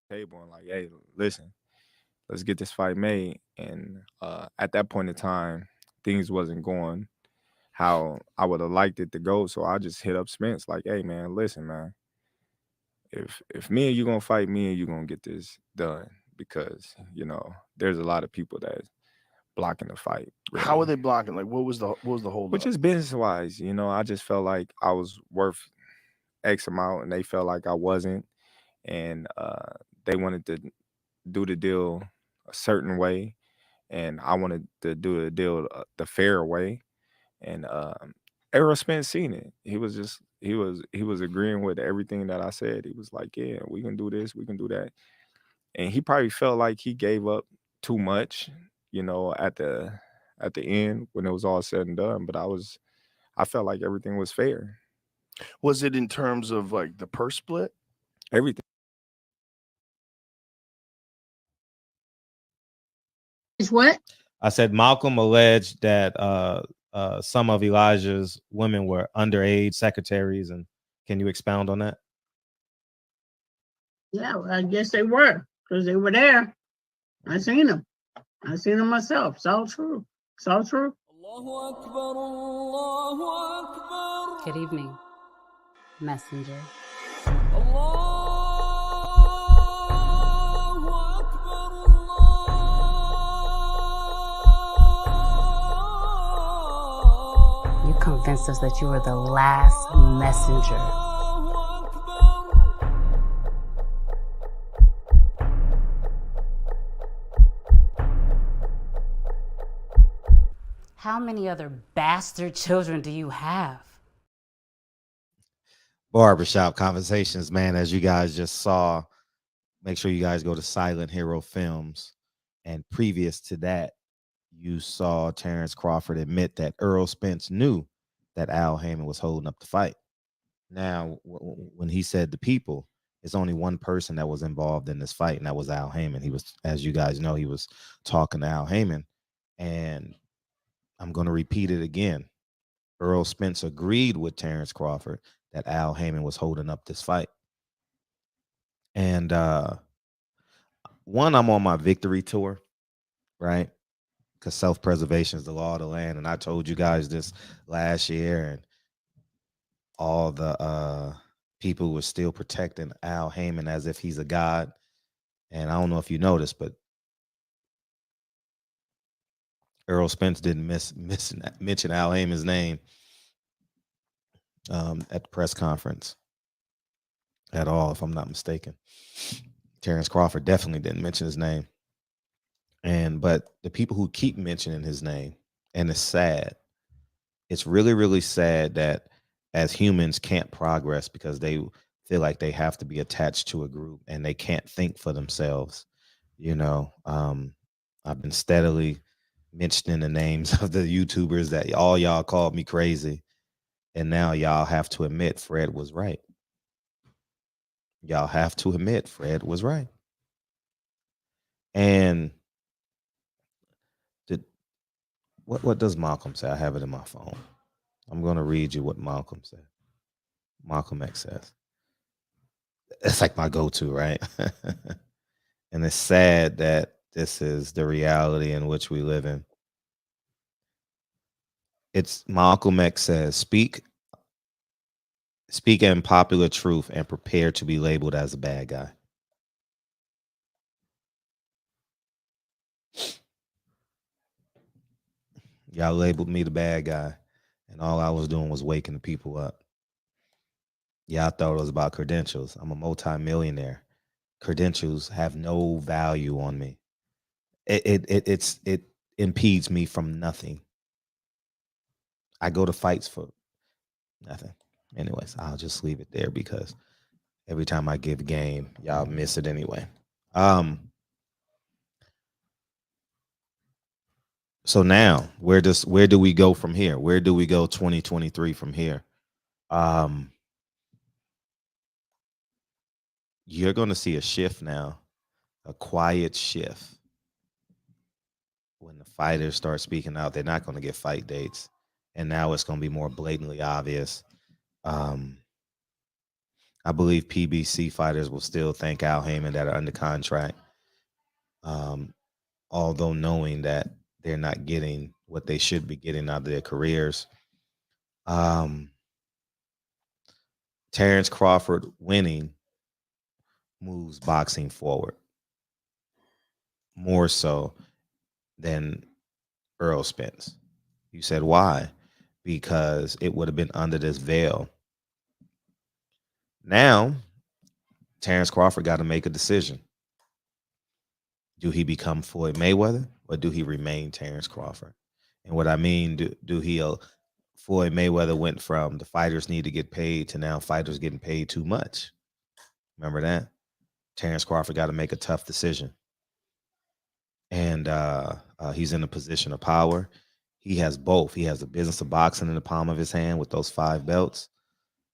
table and like, hey, listen, let's get this fight made. And at that point in time, things wasn't going how I would have liked it to go. So I just hit up Spence like, hey man, listen, man, if me and you gonna fight, me and you gonna get this done because there's a lot of people that's blocking the fight, How were really. they blocking? Like, what was the But holdup? just business wise, I just felt like I was worth X amount, and they felt like I wasn't, and they wanted to do the deal a certain way, and I wanted to do the deal the fair way. And Errol Spence seen it. He was agreeing with everything that I said. He was like, "Yeah, we can do this, we can do that." And he probably felt like he gave up too much, at the end when it was all said and done. But I felt like everything was fair. Was it in terms of like the purse split? Everything. Is what? I said Malcolm alleged that some of Elijah's women were underage secretaries, and can you expound on that? Yeah, well, I guess they were because they were there. I seen them. I seen them myself. It's all true. It's all true. Good evening, messenger. You convinced us that you were the last messenger. How many other bastard children do you have? Barbershop conversations, man. As you guys just saw, make sure you guys go to Silent Hero Films. And previous to that, you saw Terrence Crawford admit that Earl Spence knew that Al Haymon was holding up the fight. Now, when he said the people, it's only one person that was involved in this fight, and that was Al Haymon. He was, as you guys know, he was talking to Al Haymon. And I'm going to repeat it again. Earl Spence agreed with Terrence Crawford that Al Haymon was holding up this fight. And one, I'm on my victory tour, right? Because self-preservation is the law of the land. And I told you guys this last year, and all the people were still protecting Al Haymon as if he's a god. And I don't know if you noticed, but Earl Spence didn't mention Al Haymon's name at the press conference at all, if I'm not mistaken. Terrence Crawford definitely didn't mention his name. But the people who keep mentioning his name, and it's sad. It's really, really sad that as humans can't progress because they feel like they have to be attached to a group and they can't think for themselves. I've been steadily mentioning the names of the YouTubers that all y'all called me crazy. And now y'all have to admit Fred was right. Y'all have to admit Fred was right. And what does Malcolm say? I have it in my phone. I'm going to read you what Malcolm said. Malcolm X says. It's like my go-to, right? And it's sad that this is the reality in which we live in. It's Malcolm X says, speak in popular truth and prepare to be labeled as a bad guy. Y'all labeled me the bad guy, and all I was doing was waking the people up. Yeah, I thought it was about credentials. I'm a multimillionaire. Credentials have no value on me. It impedes me from nothing. I go to fights for nothing. Anyways, I'll just leave it there because every time I give game, y'all miss it anyway. So now, where do we go from here? Where do we go 2023 from here? You're going to see a shift now, a quiet shift. When the fighters start speaking out, they're not going to get fight dates. And now it's going to be more blatantly obvious. I'm I believe PBC fighters will still thank Al Haymon that are under contract, although knowing that they're not getting what they should be getting out of their careers. Terrence Crawford winning moves boxing forward more so than Earl Spence. You said why? Because it would have been under this veil. Now, Terrence Crawford got to make a decision. Do he become Floyd Mayweather or do he remain Terrence Crawford? And what I mean, do he Floyd Mayweather went from the fighters need to get paid to now fighters getting paid too much. Remember that? Terrence Crawford got to make a tough decision. And he's in a position of power. He has both. He has the business of boxing in the palm of his hand with those 5 belts.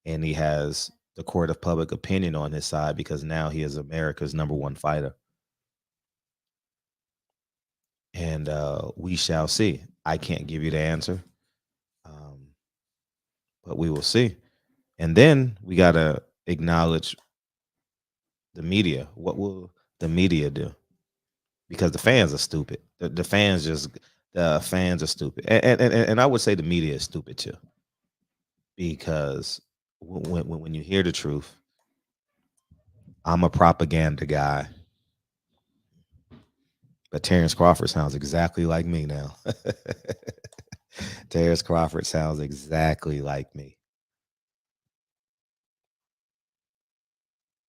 And he has the court of public opinion on his side because now he is America's #1 fighter. And we shall see. I can't give you the answer, but we will see. And then we got to acknowledge the media. What will the media do? Because the fans are stupid. The fans are stupid. And I would say the media is stupid too. Because when you hear the truth, I'm a propaganda guy. But Terrence Crawford sounds exactly like me now. Terrence Crawford sounds exactly like me.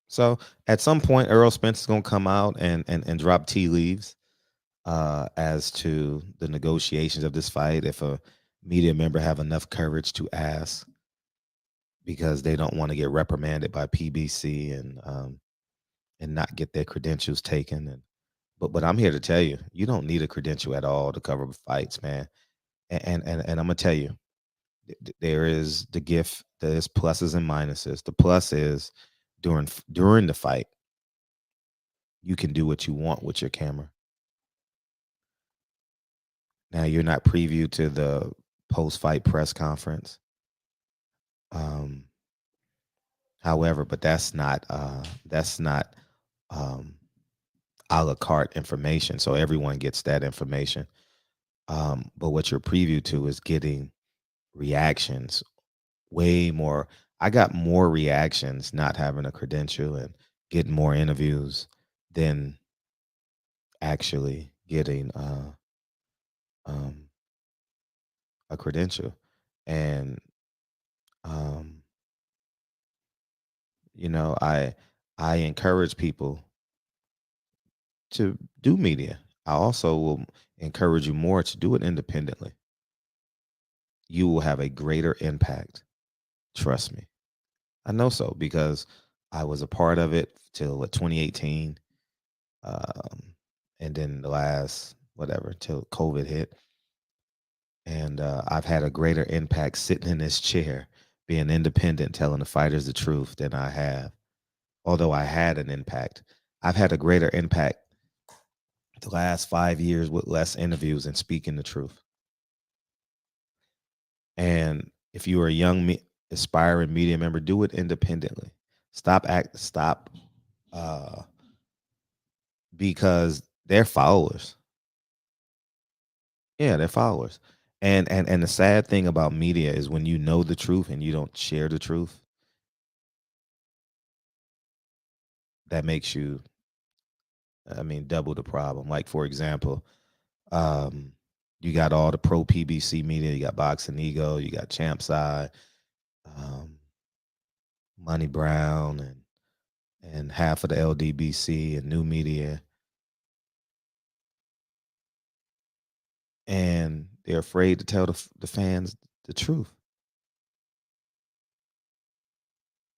So at some point, Earl Spence is going to come out and drop tea leaves as to the negotiations of this fight. If a media member have enough courage to ask, because they don't want to get reprimanded by PBC and not get their credentials taken. But I'm here to tell you, you don't need a credential at all to cover fights, man. And I'm gonna tell you, there is the gift. There's pluses and minuses. The plus is during the fight, you can do what you want with your camera. Now you're not previewed to the post-fight press conference. However, but that's not a la carte information. So everyone gets that information. But what you're previewed to is getting reactions way more. I got more reactions not having a credential and getting more interviews than actually getting a credential. And I encourage people to do media. I also will encourage you more to do it independently. You will have a greater impact. Trust me. I know so because I was a part of it till 2018. And then the last, till COVID hit. And I've had a greater impact sitting in this chair, being independent, telling the fighters the truth than I have. Although I had an impact, I've had a greater impact the last 5 years with less interviews and speaking the truth. And if you are a young aspiring media member, do it independently. Stop because they're followers. Yeah, they're followers. And the sad thing about media is when you know the truth and you don't share the truth, that makes you, double the problem. Like, for example, you got all the pro PBC media, you got Boxing Ego, you got Champ's Eye, Money Brown, and half of the LDBC and New Media. And they're afraid to tell the fans the truth.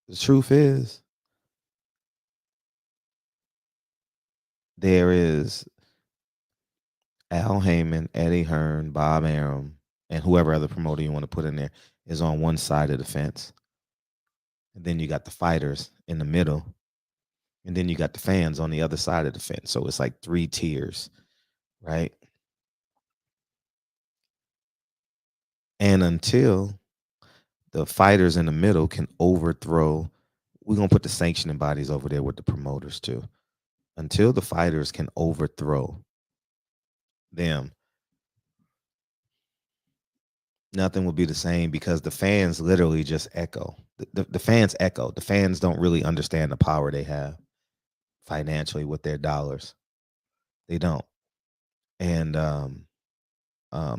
The truth is, there is Al Haymon, Eddie Hearn, Bob Arum, and whoever other promoter you want to put in there is on one side of the fence. And then you got the fighters in the middle. And then you got the fans on the other side of the fence. So it's like 3 tiers, right? And until the fighters in the middle can overthrow we're gonna put the sanctioning bodies over there with the promoters too. Until the fighters can overthrow them, nothing will be the same because the fans literally just echo. The fans echo. The fans don't really understand the power they have financially with their dollars. They don't. And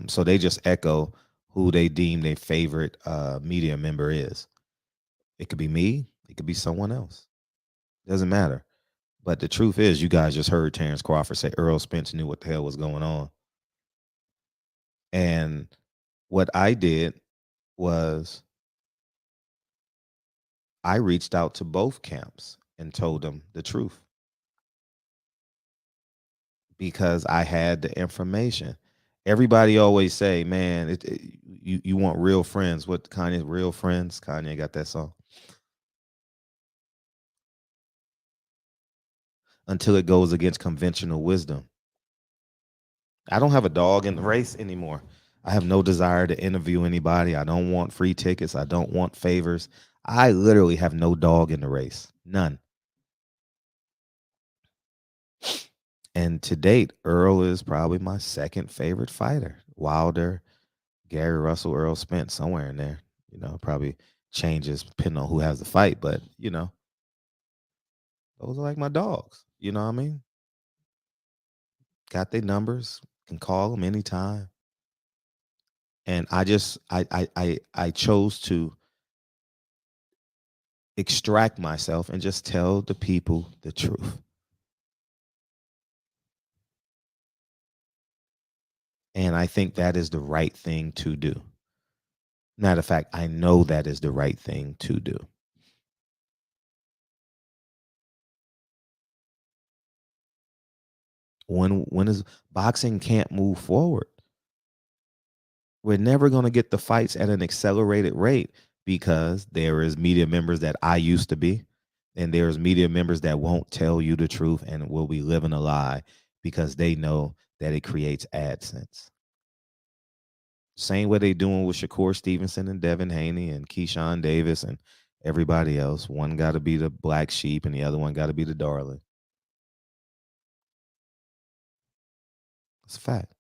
so they just echo who they deem their favorite media member is. It could be me. It could be someone else. Doesn't matter. But the truth is, you guys just heard Terrence Crawford say Earl Spence knew what the hell was going on. And what I did was I reached out to both camps and told them the truth because I had the information. Everybody always say, man, you want real friends. What Kanye, real friends? Kanye got that song. Until it goes against conventional wisdom. I don't have a dog in the race anymore. I have no desire to interview anybody. I don't want free tickets. I don't want favors. I literally have no dog in the race. None. And to date, Earl is probably my second favorite fighter. Wilder, Gary Russell, Earl Spence, somewhere in there. You know, probably changes depending on who has the fight. But, you know, those are like my dogs. You know what I mean? Got their numbers, can call them anytime. And I chose to extract myself and just tell the people the truth. And I think that is the right thing to do. Matter of fact, I know that is the right thing to do. When is boxing can't move forward? We're never going to get the fights at an accelerated rate because there is media members that I used to be, and there's media members that won't tell you the truth and will be living a lie because they know that it creates AdSense. Same way they doing with Shakur Stevenson and Devin Haney and Keyshawn Davis and everybody else. One got to be the black sheep and the other one got to be the darling. It's a fact.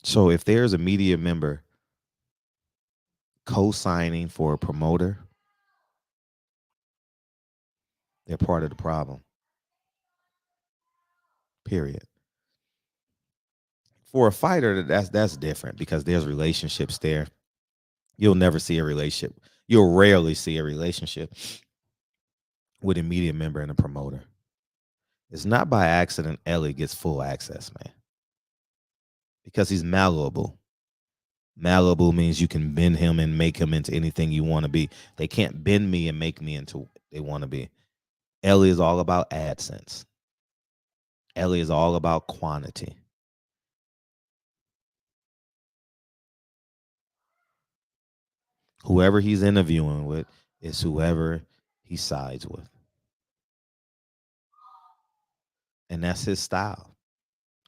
So if there's a media member co-signing for a promoter, they're part of the problem. Period. For a fighter, that's different because there's relationships there. You'll never see a relationship. You'll rarely see a relationship with a media member and a promoter. It's not by accident Ellie gets full access, man. Because he's malleable. Malleable means you can bend him and make him into anything you want to be. They can't bend me and make me into what they want to be. Ellie is all about AdSense. Ellie is all about quantity. Whoever he's interviewing with is whoever he sides with. And that's his style.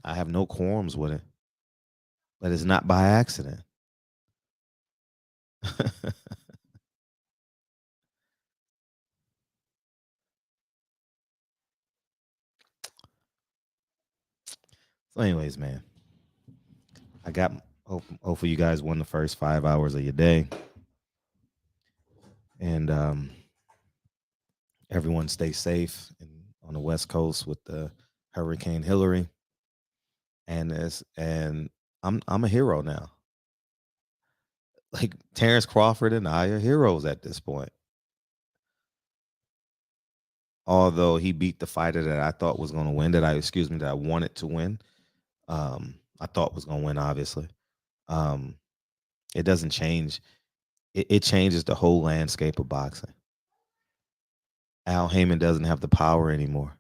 I have no qualms with it. But it's not by accident. So anyways, man, I got hopefully you guys won the first 5 hours of your day. And everyone stay safe on the West Coast with the Hurricane Hillary. And I'm a hero now. Like Terrence Crawford and I are heroes at this point. Although he beat the fighter that I thought was going to win, that I wanted to win. I thought was going to win, obviously. It doesn't change. It changes the whole landscape of boxing. Al Haymon doesn't have the power anymore.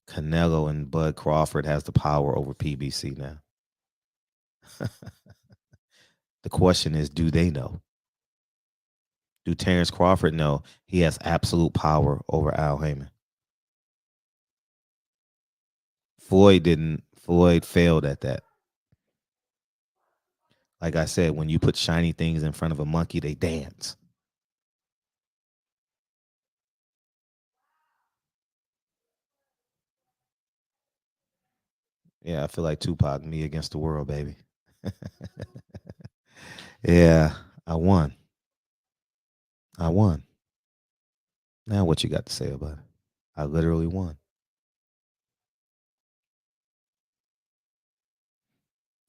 Canelo and Bud Crawford has the power over PBC now. The question is, do they know? Do Terrence Crawford know he has absolute power over Al Haymon? Floyd didn't. Floyd failed at that. Like I said, when you put shiny things in front of a monkey, they dance. Yeah, I feel like Tupac, me against the world, baby. Yeah, I won. I won. Now what you got to say about it? I literally won.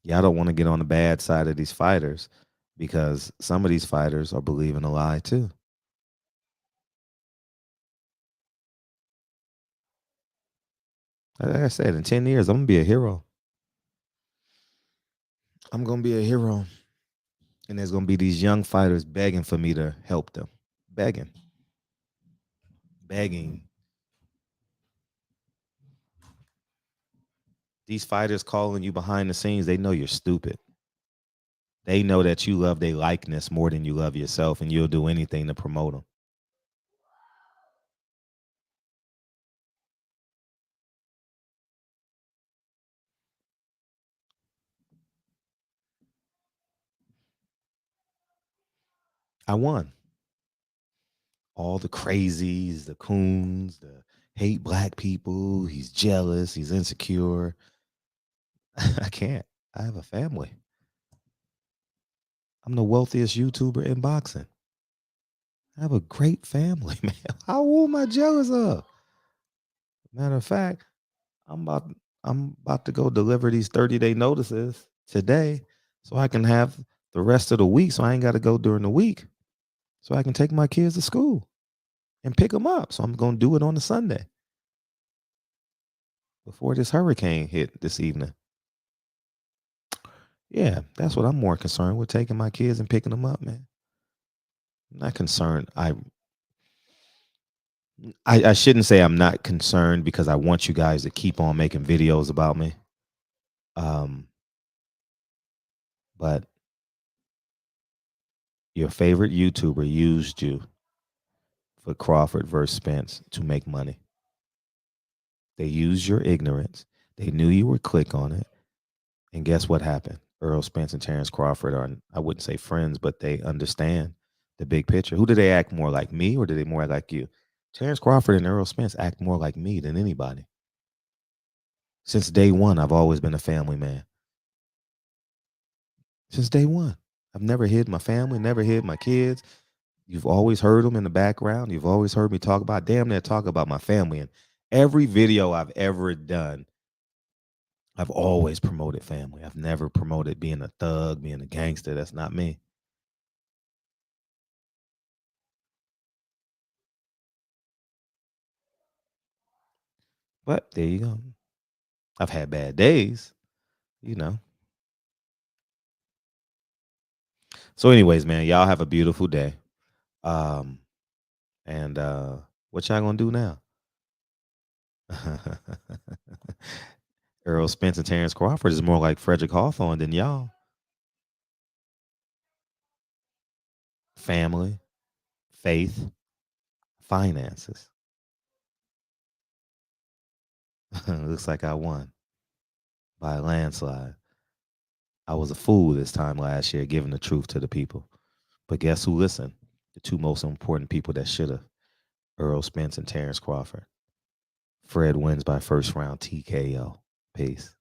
Y'all don't want to get on the bad side of these fighters because some of these fighters are believing a lie too. Like I said, in 10 years, I'm going to be a hero. I'm going to be a hero. And there's going to be these young fighters begging for me to help them. Begging. Begging. These fighters calling you behind the scenes, they know you're stupid. They know that you love their likeness more than you love yourself, and you'll do anything to promote them. I won. All the crazies, the coons, the hate black people. He's jealous. He's insecure. I can't. I have a family. I'm the wealthiest YouTuber in boxing. I have a great family, man. How am I jealous of? Matter of fact, I'm about to go deliver these 30-day notices today so I can have the rest of the week so I ain't got to go during the week so I can take my kids to school and pick them up. So I'm going to do it on a Sunday before this hurricane hit this evening. Yeah, that's what I'm more concerned with, taking my kids and picking them up, man. I'm not concerned. I shouldn't say I'm not concerned because I want you guys to keep on making videos about me. But your favorite YouTuber used you for Crawford versus Spence to make money. They used your ignorance. They knew you would click on it. And guess what happened? Earl Spence and Terrence Crawford are, I wouldn't say friends, but they understand the big picture. Who do they act more like, me, or do they more like you? Terrence Crawford and Earl Spence act more like me than anybody. Since day one, I've always been a family man. Since day one. I've never hid my family, never hid my kids. You've always heard them in the background. You've always heard me talk about my family. And every video I've ever done, I've always promoted family. I've never promoted being a thug, being a gangster. That's not me. But there you go. I've had bad days, you know. So anyways, man, y'all have a beautiful day. And what y'all gonna do now? Earl Spence and Terrence Crawford is more like Frederick Hawthorne than y'all. Family, faith, finances. Looks like I won by a landslide. I was a fool this time last year, giving the truth to the people. But guess who listened? The two most important people that should have. Earl Spence and Terrence Crawford. Fred wins by first round TKO. Peace.